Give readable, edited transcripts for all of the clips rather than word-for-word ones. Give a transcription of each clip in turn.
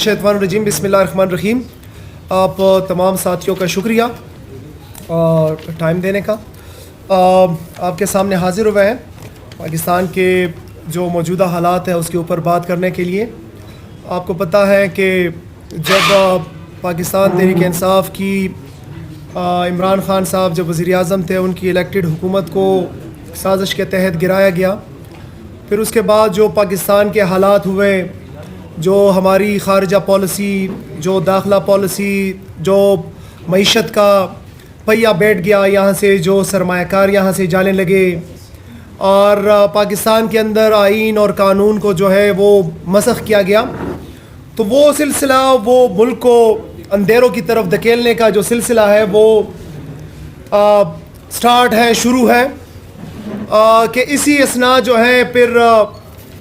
شیطان الرجیم بسم اللہ الرحمن الرحیم۔ آپ تمام ساتھیوں کا شکریہ اور ٹائم دینے کا۔ آپ کے سامنے حاضر ہوئے ہیں پاکستان کے جو موجودہ حالات ہیں اس کے اوپر بات کرنے کے لیے۔ آپ کو پتہ ہے کہ جب پاکستان تحریک انصاف کی عمران خان صاحب جب وزیر اعظم تھے، ان کی الیکٹڈ حکومت کو سازش کے تحت گرایا گیا، پھر اس کے بعد جو پاکستان کے حالات ہوئے، جو ہماری خارجہ پالیسی، جو داخلہ پالیسی، جو معیشت کا پہیہ بیٹھ گیا، یہاں سے جو سرمایہ کار یہاں سے جانے لگے، اور پاکستان کے اندر آئین اور قانون کو جو ہے وہ مسخ کیا گیا، تو وہ سلسلہ، وہ ملک کو اندھیروں کی طرف دھکیلنے کا جو سلسلہ ہے وہ سٹارٹ ہے، شروع ہے، کہ اسی اثناء جو ہے پھر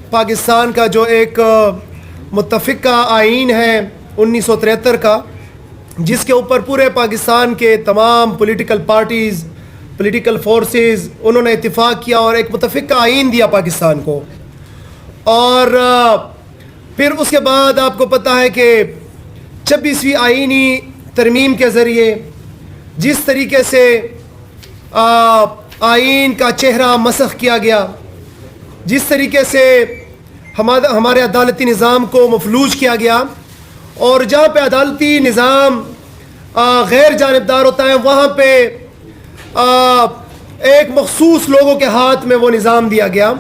پاکستان کا جو ایک متفقہ آئین ہے 1973 کا، جس کے اوپر پورے پاکستان کے تمام پولیٹیکل پارٹیز، پولیٹیکل فورسز، انہوں نے اتفاق کیا اور ایک متفقہ آئین دیا پاکستان کو۔ اور پھر اس کے بعد آپ کو پتہ ہے کہ 26ویں آئینی ترمیم کے ذریعے جس طریقے سے آئین کا چہرہ مسخ کیا گیا، جس طریقے سے ہمارے عدالتی نظام کو مفلوج کیا گیا، اور جہاں پہ عدالتی نظام غیر جانبدار ہوتا ہے وہاں پہ ایک مخصوص لوگوں کے ہاتھ میں وہ نظام دیا گیا۔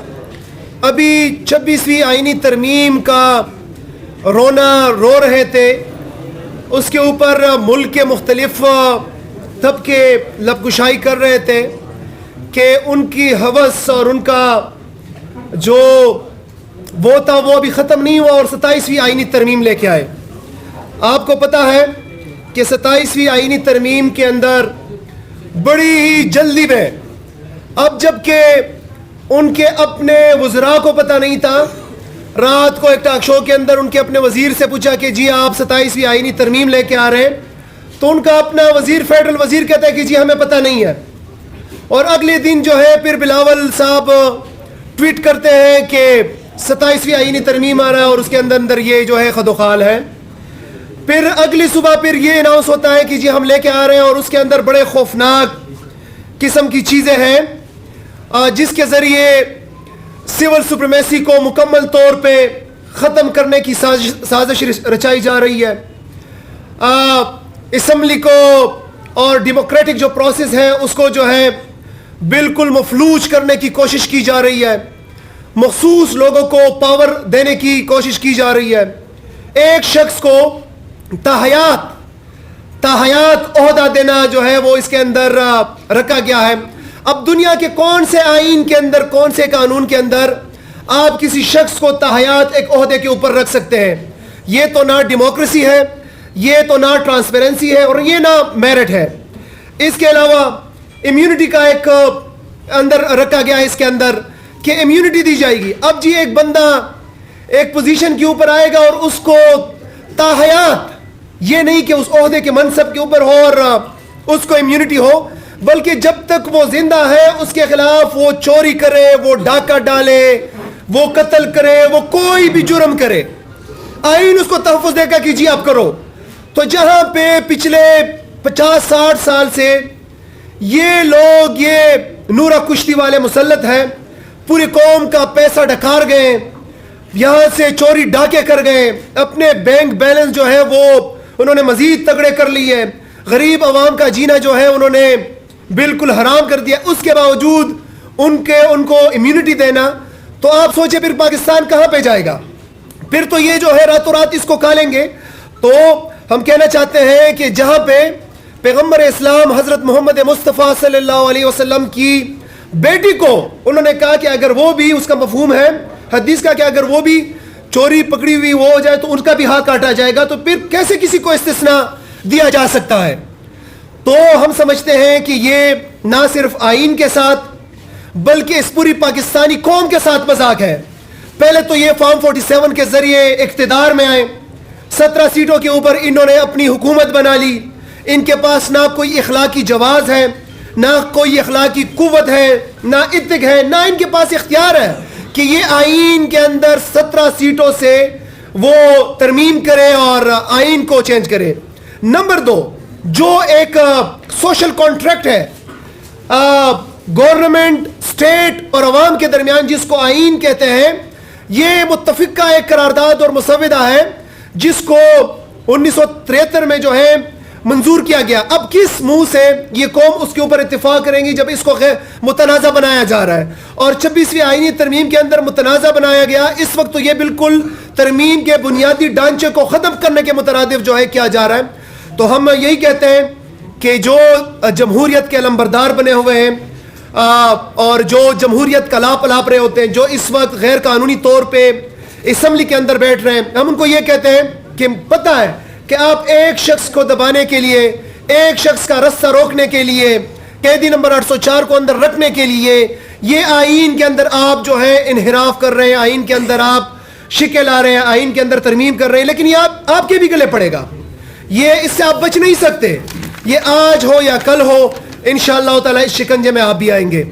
ابھی 26ویں آئینی ترمیم کا رونا رو رہے تھے، اس کے اوپر ملک کے مختلف طبقے لبکشائی کر رہے تھے کہ ان کی ہوس اور ان کا جو وہ تھا وہ ابھی ختم نہیں ہوا، اور 27ویں آئینی ترمیم لے کے آئے۔ آپ کو پتہ ہے کہ 27ویں آئینی ترمیم کے اندر بڑی ہی جلدی میں، اب جب کہ ان کے اپنے وزراء کو پتہ نہیں تھا، رات کو ایک ٹاک شو کے اندر ان کے اپنے وزیر سے پوچھا کہ جی آپ 27ویں آئینی ترمیم لے کے آ رہے ہیں، تو ان کا اپنا وزیر، فیڈرل وزیر کہتا ہے کہ جی ہمیں پتہ نہیں ہے۔ اور اگلے دن جو ہے پھر بلاول صاحب ٹویٹ کرتے ہیں کہ 27ویں آئینی ترمیم آ رہا ہے اور اس کے اندر یہ جو ہے خد و خال ہے۔ پھر اگلی صبح پھر یہ اناؤنس ہوتا ہے کہ جی ہم لے کے آ رہے ہیں، اور اس کے اندر بڑے خوفناک قسم کی چیزیں ہیں، جس کے ذریعے سول سپریمیسی کو مکمل طور پہ ختم کرنے کی سازش رچائی جا رہی ہے۔ اسمبلی کو اور ڈیموکریٹک جو پروسیس ہے اس کو جو ہے بالکل مفلوج کرنے کی کوشش کی جا رہی ہے، مخصوص لوگوں کو پاور دینے کی کوشش کی جا رہی ہے، ایک شخص کو تاحیات عہدہ دینا جو ہے وہ اس کے اندر رکھا گیا ہے۔ اب دنیا کے کون سے آئین کے اندر، کون سے قانون کے اندر آپ کسی شخص کو تاحیات ایک عہدے کے اوپر رکھ سکتے ہیں؟ یہ تو نہ ڈیموکریسی ہے، یہ تو نہ ٹرانسپیرنسی ہے، اور یہ نہ میرٹ ہے۔ اس کے علاوہ امیونٹی کا ایک اندر رکھا گیا ہے اس کے اندر کہ امیونٹی دی جائے گی۔ اب جی ایک بندہ ایک پوزیشن کے اوپر آئے گا اور اس کو تاحیات، یہ نہیں کہ اس عہدے کے منصب کے اوپر ہو اور اس کو امیونٹی ہو، بلکہ جب تک وہ زندہ ہے اس کے خلاف وہ چوری کرے، وہ ڈاکہ ڈالے، وہ قتل کرے، وہ کوئی بھی جرم کرے، آئین اس کو تحفظ دے گا کہ جی آپ کرو۔ تو جہاں پہ پچھلے 50-60 سال سے یہ لوگ، یہ نورہ کشتی والے مسلط ہیں، پوری قوم کا پیسہ ڈکار گئے، یہاں سے چوری ڈاکے کر گئے، اپنے بینک بیلنس جو ہے وہ انہوں نے مزید تگڑے کر لیے، غریب عوام کا جینا جو ہے انہوں نے بالکل حرام کر دیا، اس کے باوجود ان کو امیونٹی دینا، تو آپ سوچیں پھر پاکستان کہاں پہ جائے گا؟ پھر تو یہ جو ہے راتوں رات اس کو کھا لیں گے۔ تو ہم کہنا چاہتے ہیں کہ جہاں پہ پیغمبر اسلام حضرت محمد مصطفیٰ صلی اللہ علیہ وسلم کی بیٹی کو انہوں نے کہا کہ اگر وہ بھی، اس کا مفہوم ہے حدیث کا کہ اگر وہ بھی چوری پکڑی ہوئی وہ ہو جائے تو ان کا بھی ہاتھ کاٹا جائے گا، تو پھر کیسے کسی کو استثناء دیا جا سکتا ہے؟ تو ہم سمجھتے ہیں کہ یہ نہ صرف آئین کے ساتھ بلکہ اس پوری پاکستانی قوم کے ساتھ مذاق ہے۔ پہلے تو یہ فارم 47 کے ذریعے اقتدار میں آئے، 17 سیٹوں کے اوپر انہوں نے اپنی حکومت بنا لی، ان کے پاس نہ کوئی اخلاقی جواز ہے، نہ کوئی اخلاقی قوت ہے، نہ اتق ہے، نہ ان کے پاس اختیار ہے کہ یہ آئین کے اندر 17 سیٹوں سے وہ ترمیم کرے اور آئین کو چینج کرے. نمبر 2, جو ایک سوشل کانٹریکٹ ہے گورنمنٹ, اسٹیٹ اور عوام کے درمیان, جس کو آئین کہتے ہیں, یہ متفقہ ایک قرارداد اور مسودہ ہے جس کو 1973 میں جو ہے منظور کیا گیا. اب کس منہ سے یہ قوم اس کے اوپر اتفاق کریں گی جب اس کو متنازع بنایا جا رہا ہے, اور 26ویں آئینی ترمیم کے اندر متنازع بنایا گیا. اس وقت تو یہ بالکل ترمیم کے بنیادی ڈھانچے کو ختم کرنے کے مترادف جو ہے کیا جا رہا ہے. تو ہم یہی کہتے ہیں کہ جو جمہوریت کے علمبردار بنے ہوئے ہیں اور جو جمہوریت کا لاپ الاپ رہے ہوتے ہیں, جو اس وقت غیر قانونی طور پہ اسمبلی کے اندر بیٹھ رہے ہیں, ہم ان کو یہ کہتے ہیں کہ پتہ ہے کہ آپ ایک شخص کو دبانے کے لیے, ایک شخص کا رستہ روکنے کے لیے, قیدی نمبر 804 کو اندر رکھنے کے لیے یہ آئین کے اندر آپ جو ہے انحراف کر رہے ہیں, آئین کے اندر آپ شکل لا رہے ہیں, آئین کے اندر ترمیم کر رہے ہیں, لیکن یہ آپ کے بھی گلے پڑے گا. یہ اس سے آپ بچ نہیں سکتے. یہ آج ہو یا کل ہو, انشاءاللہ تعالی اس شکنجے میں آپ بھی آئیں گے.